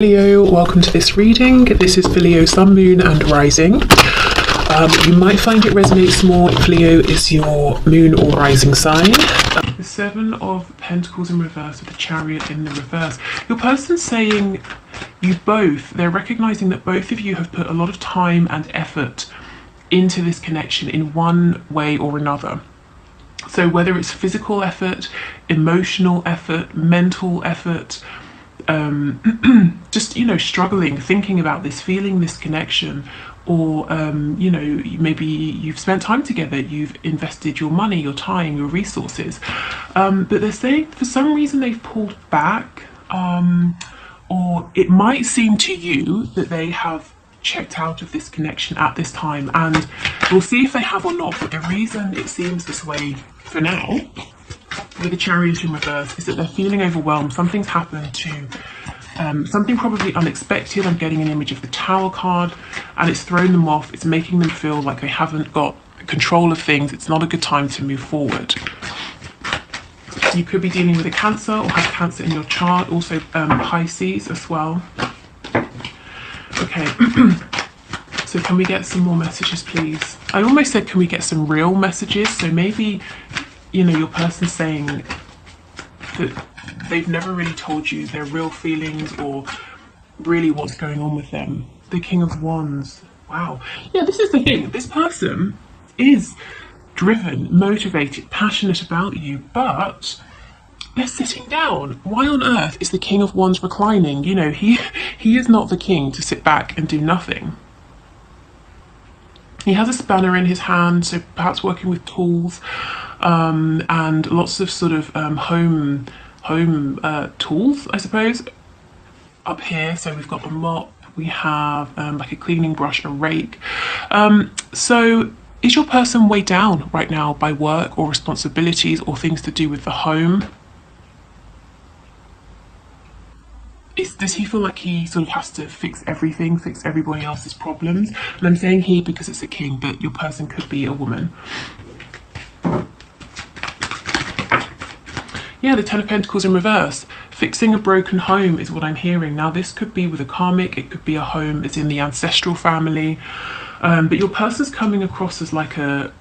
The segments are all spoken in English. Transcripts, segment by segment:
Leo, welcome to this reading. This is for Leo, Sun, Moon and Rising. You might find it resonates more if Leo is your moon or rising sign. The Seven of Pentacles in reverse with the Chariot in the reverse. Your person's saying they're recognizing that both of you have put a lot of time and effort into this connection in one way or another. So whether it's physical effort, emotional effort, mental effort, just struggling, thinking about this, feeling this connection, or maybe you've spent time together, you've invested your money, your time, your resources, but they're saying for some reason they've pulled back, or it might seem to you that they have checked out of this connection at this time, and we'll see if they have or not. But the reason it seems this way for now with the Chariot in reverse is that they're feeling overwhelmed. Something's happened to something probably unexpected. I'm getting an image of the Tower card, and it's thrown them off. It's making them feel like they haven't got control of things. It's not a good time to move forward. You could be dealing with a Cancer or have Cancer in your chart, also Pisces as well. Okay, so can we get some more messages, please? I almost said, can we get some real messages? So maybe, your person's saying that they've never really told you their real feelings or really what's going on with them. The King of Wands. Wow. Yeah, this is the thing. This person is driven, motivated, passionate about you, but they're sitting down. Why on earth is the King of Wands reclining? He is not the king to sit back and do nothing. He has a spanner in his hand, so perhaps working with tools, and lots of sort of home tools, I suppose, up here. So we've got a mop, we have like a cleaning brush, a rake. So is your person weighed down right now by work or responsibilities or things to do with the home? Does he feel like he sort of has to fix everything, fix everybody else's problems? And I'm saying he because it's a king, but your person could be a woman. Yeah, the Ten of Pentacles in reverse. Fixing a broken home is what I'm hearing. Now, this could be with a karmic, it could be a home that's in the ancestral family. But your person's coming across as like a,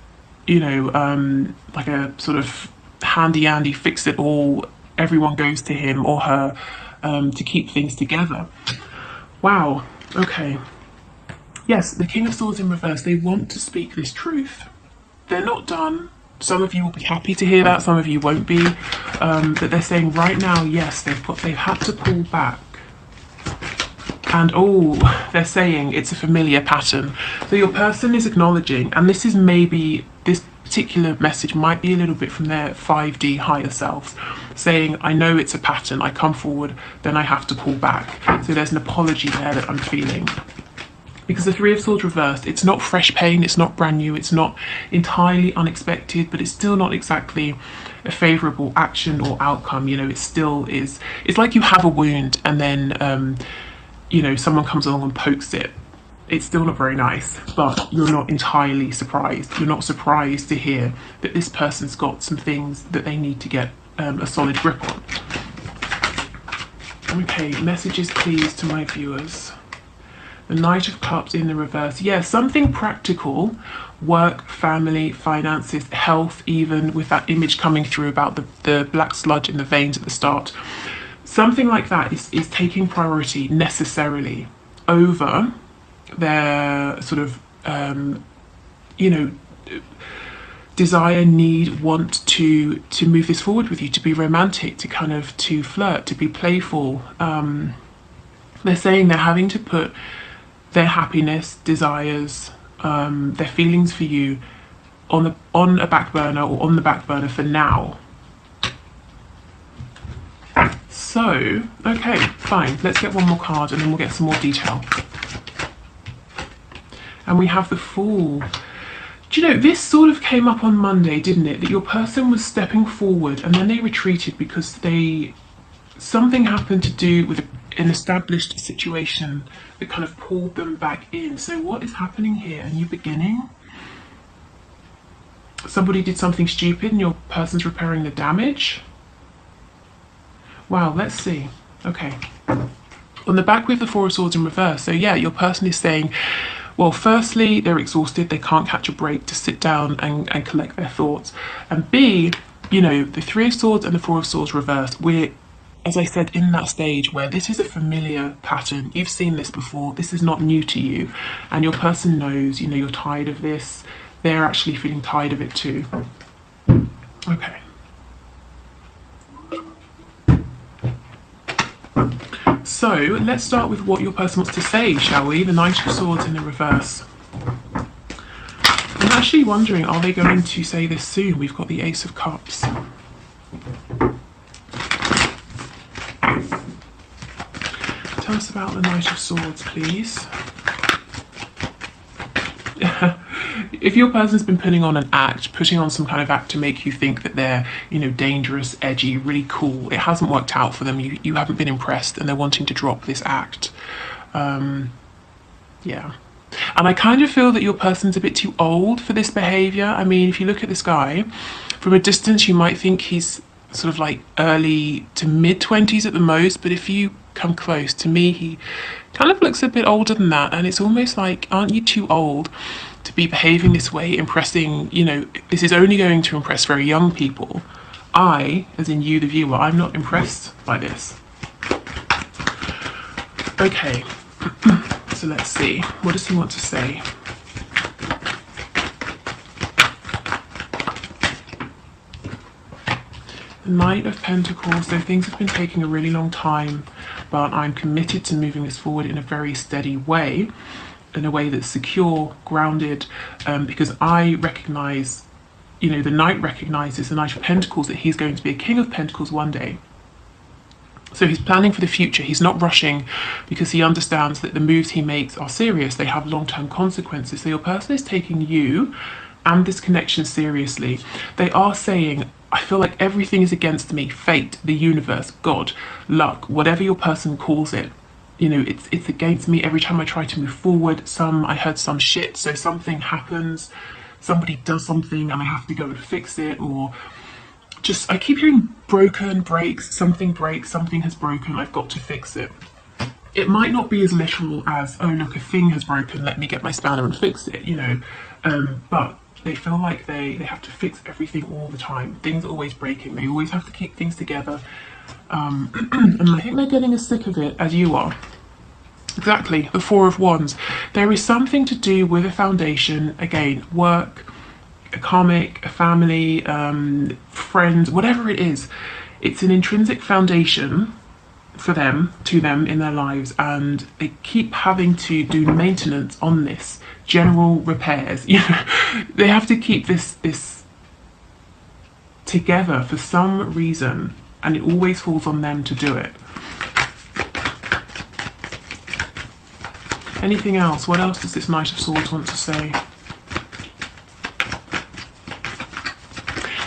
like a sort of handy-andy, fix it all, everyone goes to him or her to keep things together. Wow, okay. Yes, the King of Swords in reverse, they want to speak this truth. They're not done. Some of you will be happy to hear that, some of you won't be. But they're saying right now, yes, they've had to pull back. And they're saying it's a familiar pattern. So your person is acknowledging, and this particular message might be a little bit from their 5D higher selves, saying, I know it's a pattern, I come forward, then I have to pull back. So there's an apology there that I'm feeling. Because the Three of Swords reversed, it's not fresh pain, it's not brand new, it's not entirely unexpected, but it's still not exactly a favourable action or outcome. It still is. It's like you have a wound and then, someone comes along and pokes it. It's still not very nice, but you're not entirely surprised. You're not surprised to hear that this person's got some things that they need to get a solid grip on. Okay, messages please to my viewers. The Knight of Cups in the reverse. Yeah, something practical, work, family, finances, health, even with that image coming through about the black sludge in the veins at the start. Something like that is taking priority necessarily over their sort of, desire, need, want to move this forward with you, to be romantic, to flirt, to be playful. They're saying they're having to put their happiness, desires, their feelings for you on a back burner or on the back burner for now. So, okay, fine. Let's get one more card and then we'll get some more detail. And we have the Fool. Do you know, this sort of came up on Monday, didn't it? That your person was stepping forward and then they retreated because something happened to do with an established situation that kind of pulled them back in. So what is happening here? A new beginning? Somebody did something stupid and your person's repairing the damage? Wow, let's see. Okay. On the back, we have the Four of Swords in reverse. So yeah, your person is saying, well, firstly, they're exhausted. They can't catch a break to sit down and collect their thoughts. And B, you know, the Three of Swords and the Four of Swords reversed. We're, as I said, in that stage where this is a familiar pattern. You've seen this before. This is not new to you. And your person knows, you know, you're tired of this. They're actually feeling tired of it too. Okay. So let's start with what your person wants to say, shall we? The Knight of Swords in the reverse. I'm actually wondering, are they going to say this soon? We've got the Ace of Cups. Tell us about the Knight of Swords, please. If your person's been putting on some kind of act to make you think that they're, you know, dangerous, edgy, really cool, it hasn't worked out for them, you haven't been impressed, and they're wanting to drop this act. Yeah. And I kind of feel that your person's a bit too old for this behaviour. I mean, if you look at this guy, from a distance you might think he's sort of like early to mid-20s at the most, but if you come close, to me he kind of looks a bit older than that, and it's almost like, aren't you too old to be behaving this way, impressing, you know, this is only going to impress very young people. I, as in you the viewer, I'm not impressed by this. Okay, so let's see, what does he want to say? The Knight of Pentacles, so things have been taking a really long time, but I'm committed to moving this forward in a very steady way, in a way that's secure, grounded, because I recognise, you know, the Knight recognises, the Knight of Pentacles, that he's going to be a King of Pentacles one day. So he's planning for the future. He's not rushing because he understands that the moves he makes are serious. They have long-term consequences. So your person is taking you and this connection seriously. They are saying, I feel like everything is against me. Fate, the universe, God, luck, whatever your person calls it. You know, it's against me every time I try to move forward. I heard some shit, so something happens, somebody does something and I have to go and fix it, or just, I keep hearing broken, breaks, something has broken, I've got to fix it. It might not be as literal as, oh look, a thing has broken, let me get my spanner and fix it, you know, but they feel like they have to fix everything all the time. Things are always breaking, they always have to keep things together. And I think they're getting as sick of it as you are. Exactly, the Four of Wands. There is something to do with a foundation, again, work, a karmic, a family, friends, whatever it is. It's an intrinsic foundation for them, to them in their lives, and they keep having to do maintenance on this, general repairs. You know, they have to keep this together for some reason, and it always falls on them to do it. Anything else? What else does this Knight of Swords want to say?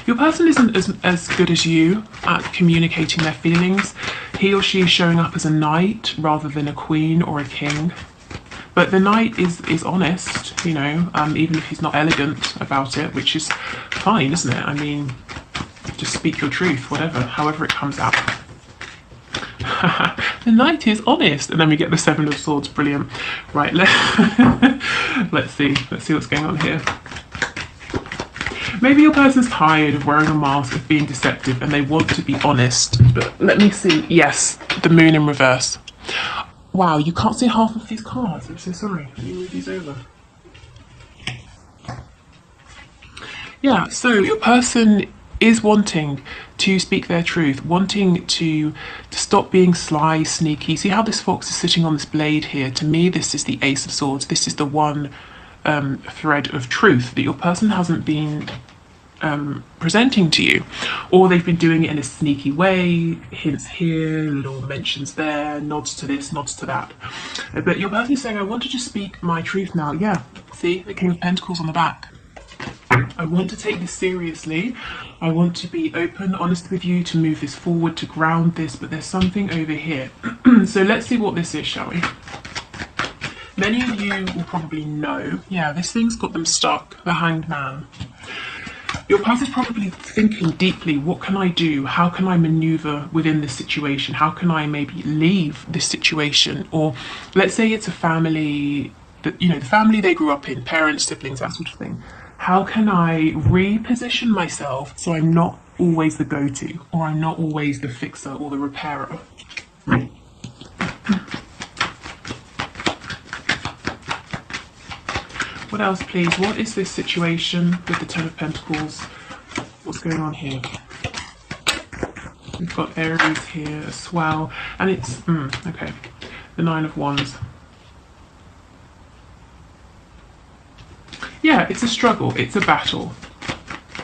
Your person isn't as good as you at communicating their feelings. He or she is showing up as a knight rather than a queen or a king. But the knight is honest, you know, even if he's not elegant about it, which is fine, isn't it? I mean, just speak your truth, whatever, however it comes out. The knight is honest, and then we get the Seven of Swords. Brilliant. Right, let's see what's going on here. Maybe your person's tired of wearing a mask, of being deceptive, and they want to be honest. But let me see. Yes, the Moon in reverse. Wow, you can't see half of these cards. I'm so sorry. Let me move these over. Yeah, so your person is wanting to speak their truth, wanting to stop being sly, sneaky. See how this fox is sitting on this blade here? To me, this is the Ace of Swords. This is the one thread of truth that your person hasn't been presenting to you, or they've been doing it in a sneaky way, hints here, little mentions there, nods to this, nods to that. But your person is saying, I want to just speak my truth now. Yeah, see, the King of Pentacles on the back. I want to take this seriously. I want to be open, honest with you, to move this forward, to ground this, but there's something over here. So let's see what this is, shall we? Many of you will probably know, yeah, this thing's got them stuck, the Hanged Man. Your person's probably thinking deeply, what can I do? How can I maneuver within this situation? How can I maybe leave this situation? Or let's say it's a family that, the family they grew up in, parents, siblings, that sort of thing. How can I reposition myself so I'm not always the go-to, or I'm not always the fixer or the repairer? What else, please? What is this situation with the Ten of Pentacles? What's going on here? We've got Aries here as well, and it's okay. The Nine of Wands. Yeah, it's a struggle. It's a battle.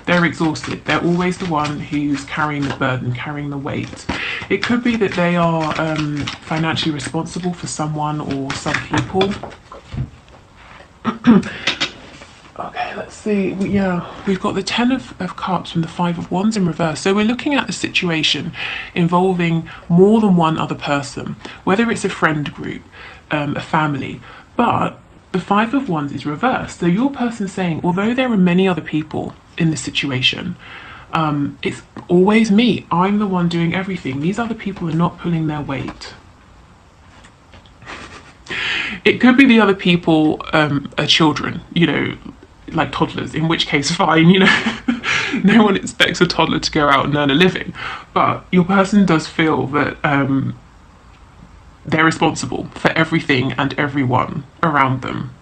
They're exhausted. They're always the one who's carrying the burden, carrying the weight. It could be that they are financially responsible for someone or some people. Okay, let's see. Yeah, we've got the Ten of Cups and the Five of Wands in reverse. So we're looking at the situation involving more than one other person, whether it's a friend group, a family. But the Five of Wands is reversed. So your person's saying, although there are many other people in this situation, it's always me. I'm the one doing everything. These other people are not pulling their weight. It could be the other people are children, like toddlers, in which case fine, no one expects a toddler to go out and earn a living. But your person does feel that they're responsible for everything and everyone around them.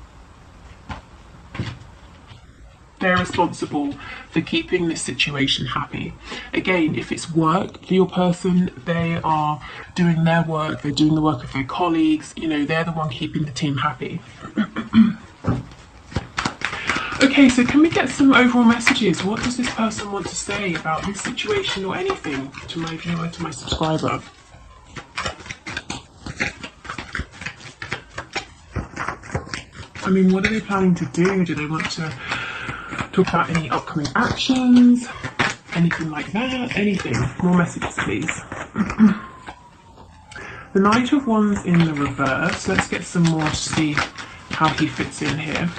They're responsible for keeping this situation happy. Again, if it's work for your person, they are doing their work, they're doing the work of their colleagues, they're the one keeping the team happy. Okay, so can we get some overall messages? What does this person want to say about this situation or anything to my viewer, to my subscriber? I mean, what are they planning to do? Do they want to talk about any upcoming actions? Anything like that? Anything? More messages, please. The Knight of Wands in the reverse. Let's get some more to see how he fits in here.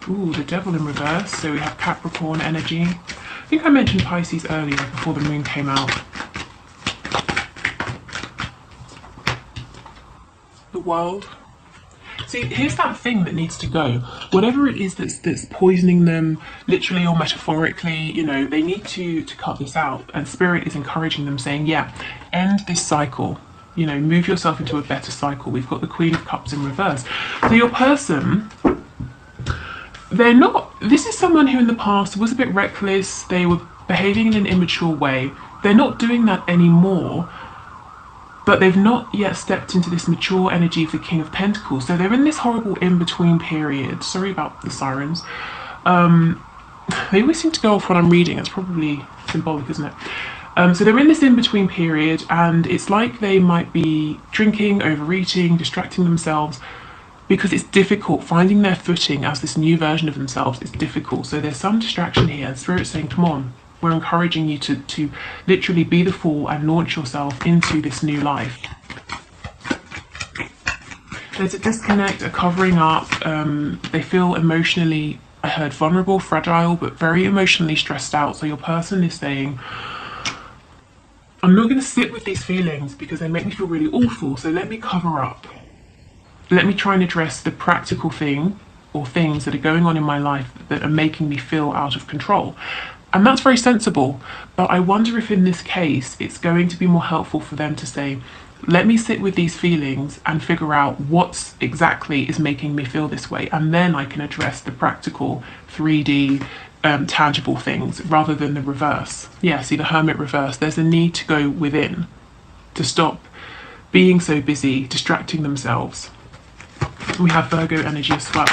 Ooh, the Devil in reverse. So we have Capricorn energy. I think I mentioned Pisces earlier before the moon came out. The World. See, here's that thing that needs to go. Whatever it is that's poisoning them, literally or metaphorically, they need to cut this out. And Spirit is encouraging them, saying, yeah, end this cycle. Move yourself into a better cycle. We've got the Queen of Cups in reverse. So your person, they're not, this is someone who in the past was a bit reckless. They were behaving in an immature way. They're not doing that anymore. But they've not yet stepped into this mature energy of the King of Pentacles. So they're in this horrible in-between period. Sorry about the sirens. They always seem to go off when I'm reading. It's probably symbolic, isn't it? So they're in this in-between period, and it's like they might be drinking, overeating, distracting themselves, because it's difficult. Finding their footing as this new version of themselves is difficult. So there's some distraction here. And Spirit's saying, come on. We're encouraging you to literally be the fool and launch yourself into this new life. There's a disconnect, a covering up. They feel emotionally, I heard vulnerable, fragile, but very emotionally stressed out. So your person is saying, I'm not going to sit with these feelings because they make me feel really awful. So let me cover up. Let me try and address the practical thing or things that are going on in my life that are making me feel out of control. And that's very sensible, but I wonder if in this case it's going to be more helpful for them to say, let me sit with these feelings and figure out what exactly is making me feel this way, and then I can address the practical 3D tangible things rather than the reverse. Yeah, see the Hermit reverse. There's a need to go within, to stop being so busy, distracting themselves. We have Virgo energy as well.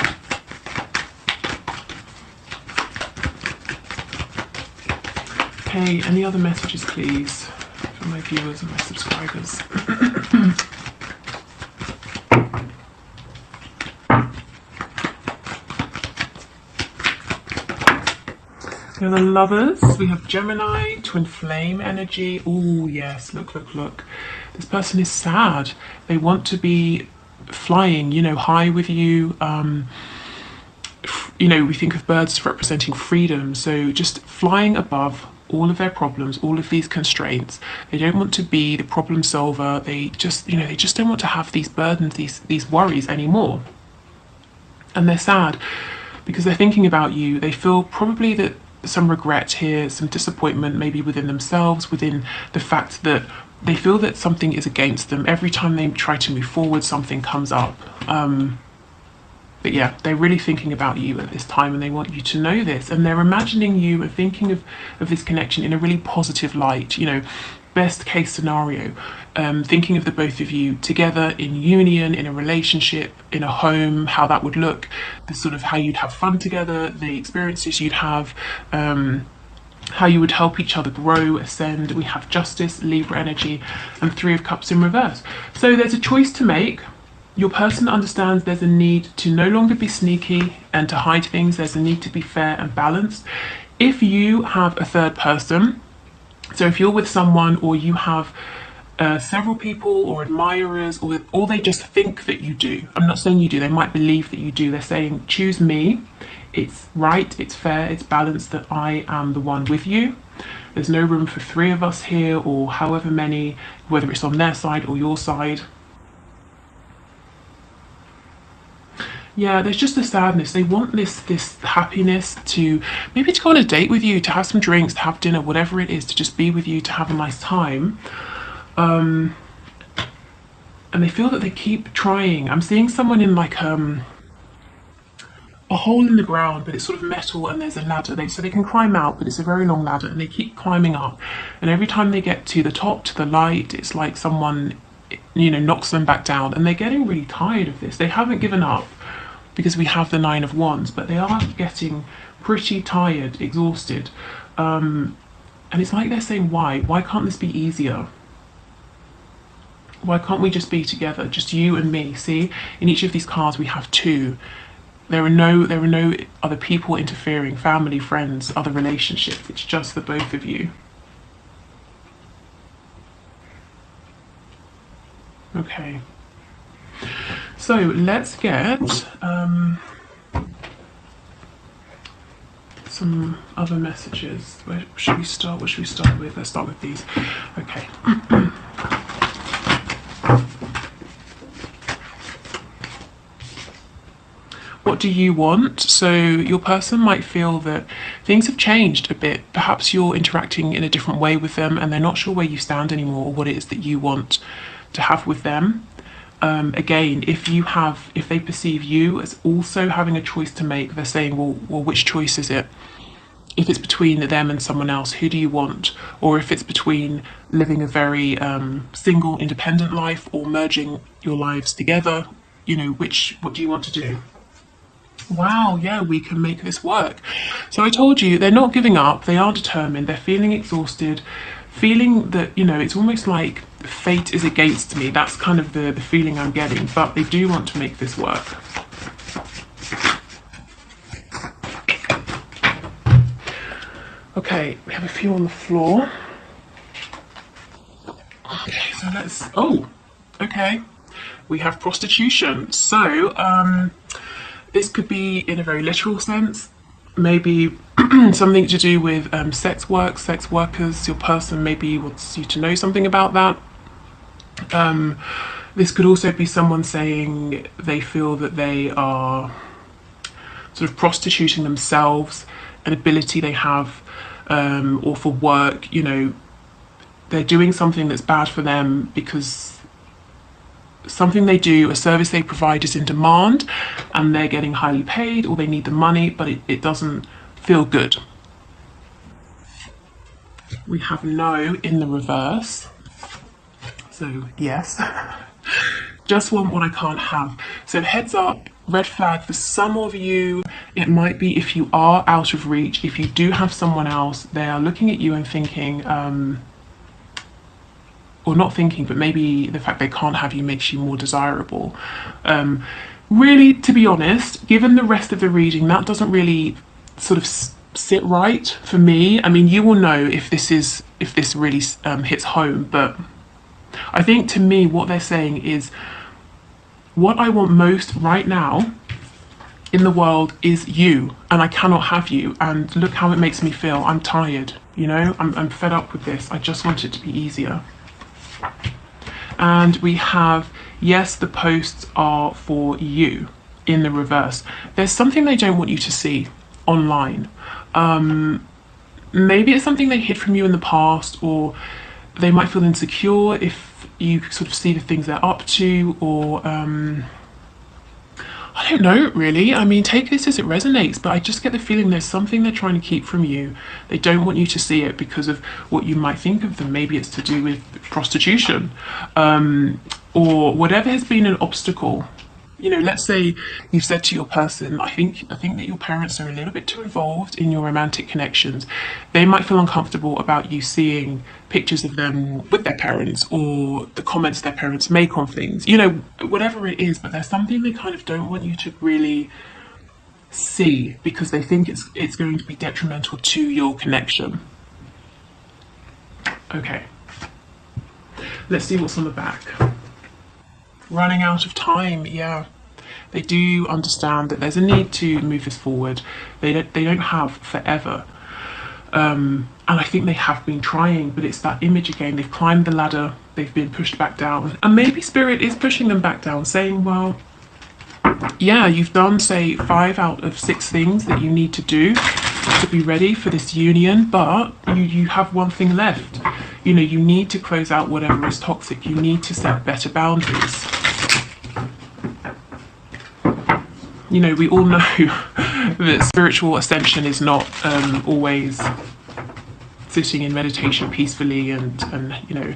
Okay, any other messages, please, for my viewers and my subscribers? We have the Lovers. We have Gemini, Twin Flame energy. Oh, yes, look, look, look. This person is sad. They want to be flying, high with you. you know, we think of birds as representing freedom. So just flying above all of their problems, all of these constraints. They don't want to be the problem solver. They just, you know, they just don't want to have these burdens, these worries anymore. And they're sad because they're thinking about you. They feel probably that some regret here, some disappointment maybe within themselves, within the fact that they feel that something is against them. Every time they try to move forward, something comes up. But yeah, they're really thinking about you at this time, and they want you to know this. And they're imagining you and thinking of this connection in a really positive light, you know, best case scenario. Thinking of the both of you together in union, in a relationship, in a home, how that would look, the sort of how you'd have fun together, the experiences you'd have, how you would help each other grow, ascend. We have Justice, Libra energy, and Three of Cups in reverse. So there's a choice to make. Your person understands there's a need to no longer be sneaky and to hide things. There's a need to be fair and balanced. If you have a third person, so if you're with someone or you have several people or admirers, or they just think that you do. I'm not saying you do, they might believe that you do. They're saying, choose me. It's right, it's fair, it's balanced that I am the one with you. There's no room for three of us here or however many, whether it's on their side or your side. Yeah, there's just a sadness. They want this happiness to maybe to go on a date with you, to have some drinks, to have dinner, whatever it is, to just be with you, to have a nice time. And they feel that they keep trying. I'm seeing someone in like a hole in the ground, but it's sort of metal and there's a ladder. So they can climb out, but it's a very long ladder and they keep climbing up. And every time they get to the top, to the light, it's like someone, you know, knocks them back down, and they're getting really tired of this. They haven't given up because we have the Nine of Wands, but they are getting pretty tired, exhausted. And it's like they're saying, why can't this be easier? Why can't we just be together, just you and me? See, in each of these cards we have two. There are no other people interfering, family, friends, other relationships. It's just the both of you. Okay. So let's get some other messages. Where should we start? What should we start with? Let's start with these. Okay. What do you want? So your person might feel that things have changed a bit. Perhaps you're interacting in a different way with them and they're not sure where you stand anymore or what it is that you want to have with them. Again, if they perceive you as also having a choice to make, they're saying, well, which choice is it? If it's between them and someone else, who do you want? Or if it's between living a very single, independent life or merging your lives together, you know, what do you want to do? Wow, yeah, we can make this work. So I told you, they're not giving up, they are determined, they're feeling exhausted, feeling that, you know, it's almost like fate is against me. That's kind of the feeling I'm getting, but they do want to make this work. Okay, we have a few on the floor. Okay, so okay. We have prostitution. So, this could be in a very literal sense, maybe something to do with sex workers. Your person maybe wants you to know something about that. This could also be someone saying they feel that they are sort of prostituting themselves, an ability they have, or for work, you know, they're doing something that's bad for them because something they do, a service they provide is in demand and they're getting highly paid or they need the money, but it doesn't feel good. We have no in the reverse. So yes, just want what I can't have. So heads up, red flag for some of you. It might be if you are out of reach, if you do have someone else, they are looking at you and thinking, or not thinking, but maybe the fact they can't have you makes you more desirable. Really, to be honest, given the rest of the reading, that doesn't really sort of sit right for me. I mean, you will know if this really hits home, but I think to me what they're saying is what I want most right now in the world is you, and I cannot have you, and look how it makes me feel. I'm tired, you know, I'm fed up with this. I just want it to be easier. And we have, yes, the posts are for you in the reverse. There's something they don't want you to see online. Maybe it's something they hid from you in the past, or they might feel insecure if you sort of see the things they're up to, or I don't know really. I mean, take this as it resonates, but I just get the feeling there's something they're trying to keep from you. They don't want you to see it because of what you might think of them. Maybe it's to do with prostitution, or whatever has been an obstacle. You know, let's say you've said to your person, I think that your parents are a little bit too involved in your romantic connections. They might feel uncomfortable about you seeing pictures of them with their parents, or the comments their parents make on things, you know, whatever it is, but there's something they kind of don't want you to really see because they think it's going to be detrimental to your connection. Okay. Let's see what's on the back. Running out of time, yeah. They do understand that there's a need to move this forward. They don't have forever. And I think they have been trying, but it's that image again. They've climbed the ladder, they've been pushed back down. And maybe Spirit is pushing them back down, saying, well, yeah, you've done, say, 5 out of 6 things that you need to do to be ready for this union, but you have one thing left. You know, you need to close out whatever is toxic. You need to set better boundaries. You know, we all know that spiritual ascension is not always sitting in meditation peacefully and you know,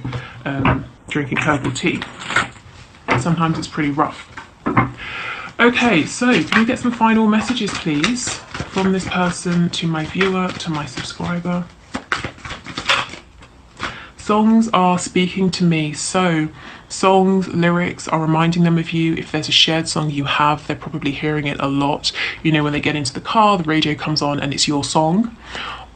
drinking herbal tea. Sometimes it's pretty rough. Okay, so can we get some final messages, please, from this person to my viewer, to my subscriber? Songs are speaking to me, so songs, lyrics are reminding them of you. If there's a shared song you have, they're probably hearing it a lot. You know, when they get into the car, the radio comes on and it's your song.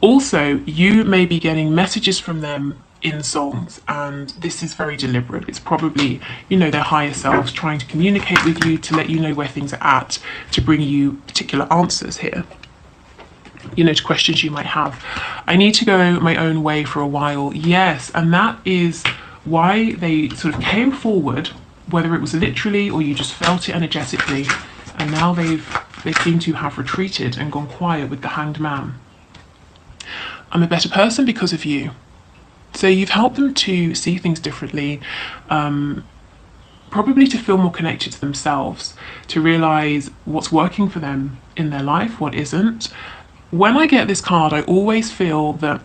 Also, you may be getting messages from them in songs, and this is very deliberate. It's probably, you know, their higher selves trying to communicate with you to let you know where things are at, to bring you particular answers here, you know, to questions you might have. I need to go my own way for a while. Yes, and that is why they sort of came forward, whether it was literally or you just felt it energetically, and now they seem to have retreated and gone quiet with the Hanged Man. I'm a better person because of you. So you've helped them to see things differently, probably to feel more connected to themselves, to realise what's working for them in their life, what isn't. When I get this card, I always feel that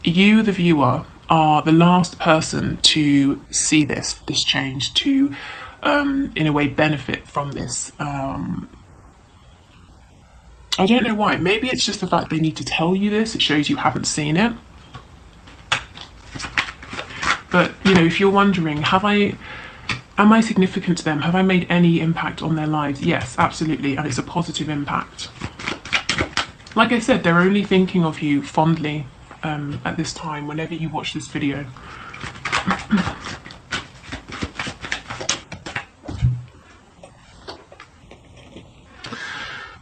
you, the viewer, are the last person to see this change, to, in a way, benefit from this. I don't know why. Maybe it's just the fact they need to tell you this. It shows you haven't seen it. But, you know, if you're wondering, am I significant to them? Have I made any impact on their lives? Yes, absolutely. And it's a positive impact. Like I said, they're only thinking of you fondly at this time, whenever you watch this video.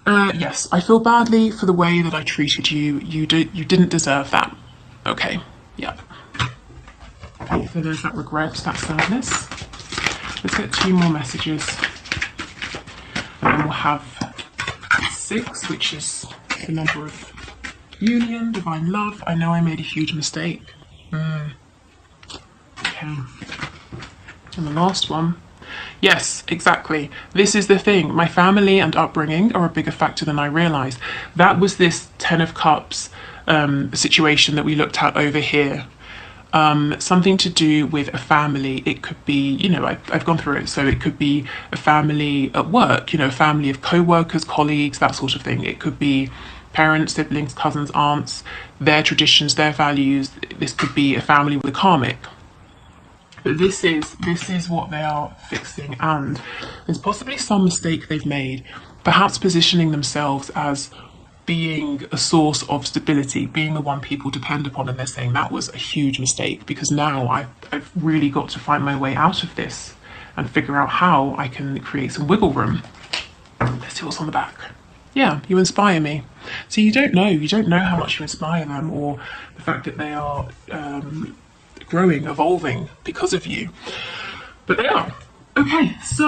Yes, I feel badly for the way that I treated you. You didn't deserve that. Okay, yep. So there's that regret, that sadness. Let's get 2 more messages. And then we'll have 6, which is the number of union, divine love. I know I made a huge mistake. Okay. And the last one. Yes, exactly. This is the thing. My family and upbringing are a bigger factor than I realised. That was this 10 of Cups situation that we looked at over here. Something to do with a family. It could be, you know, I've gone through it. So it could be a family at work, you know, a family of co-workers, colleagues, that sort of thing. It could be parents, siblings, cousins, aunts, their traditions, their values. This could be a family with a karmic. But this is what they are fixing, and there's possibly some mistake they've made, perhaps positioning themselves as being a source of stability, being the one people depend upon, and they're saying that was a huge mistake, because now I've really got to find my way out of this and figure out how I can create some wiggle room. Let's Let's see what's on the back. Yeah, you inspire me. So you don't know how much you inspire them, or the fact that they are growing, evolving because of you. But they are. Okay, so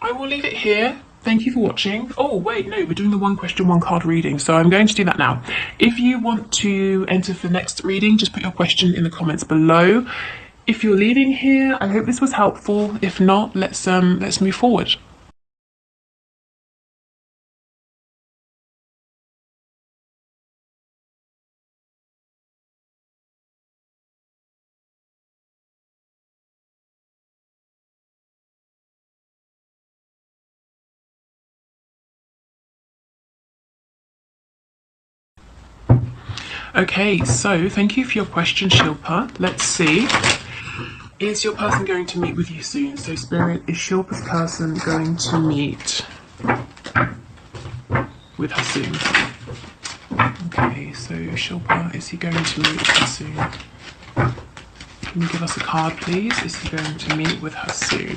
I will leave it here. Thank you for watching. Oh, wait, no, we're doing the one question, one card reading. So I'm going to do that now. If you want to enter for the next reading, just put your question in the comments below. If you're leaving here, I hope this was helpful. If not, let's move forward. Okay, so thank you for your question, Shilpa. Let's see. Is your person going to meet with you soon? So, Spirit, is Shilpa's person going to meet with her soon? Okay, so Shilpa, is he going to meet with her soon? Can you give us a card, please? Is he going to meet with her soon?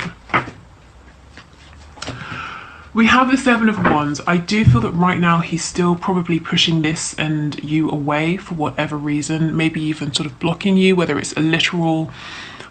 We have the Seven of Wands. I do feel that right now he's still probably pushing this and you away for whatever reason, maybe even sort of blocking you, whether it's a literal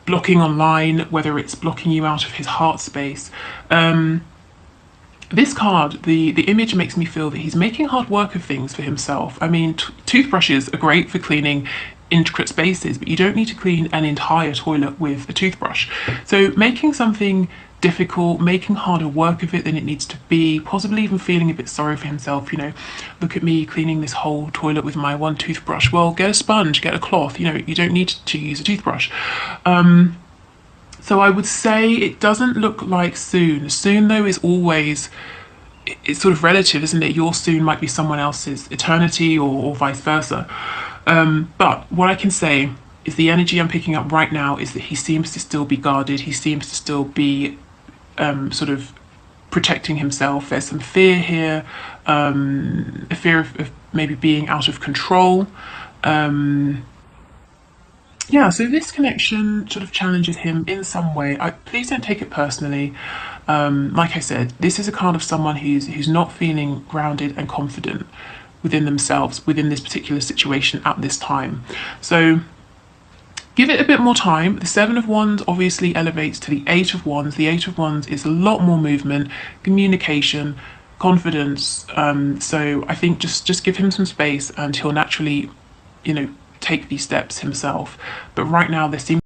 blocking online, whether it's blocking you out of his heart space. This card, the image makes me feel that he's making hard work of things for himself. I mean, toothbrushes are great for cleaning intricate spaces, but you don't need to clean an entire toilet with a toothbrush. So making something difficult, making harder work of it than it needs to be, possibly even feeling a bit sorry for himself, you know, look at me cleaning this whole toilet with my one toothbrush. Well, get a sponge, get a cloth, you know, you don't need to use a toothbrush. So I would say it doesn't look like soon. Soon though is always, it's sort of relative, isn't it? Your soon might be someone else's eternity, or vice versa. But what I can say is the energy I'm picking up right now is that he seems to still be guarded. He seems to still be sort of protecting himself. There's some fear here, a fear of maybe being out of control. Yeah, so this connection sort of challenges him in some way. Please don't take it personally. Like I said, this is a card of someone who's not feeling grounded and confident within themselves, within this particular situation at this time. So give it a bit more time. The Seven of Wands obviously elevates to the Eight of Wands. The Eight of Wands is a lot more movement, communication, confidence. So I think just give him some space and he'll naturally, you know, take these steps himself. But right now there seems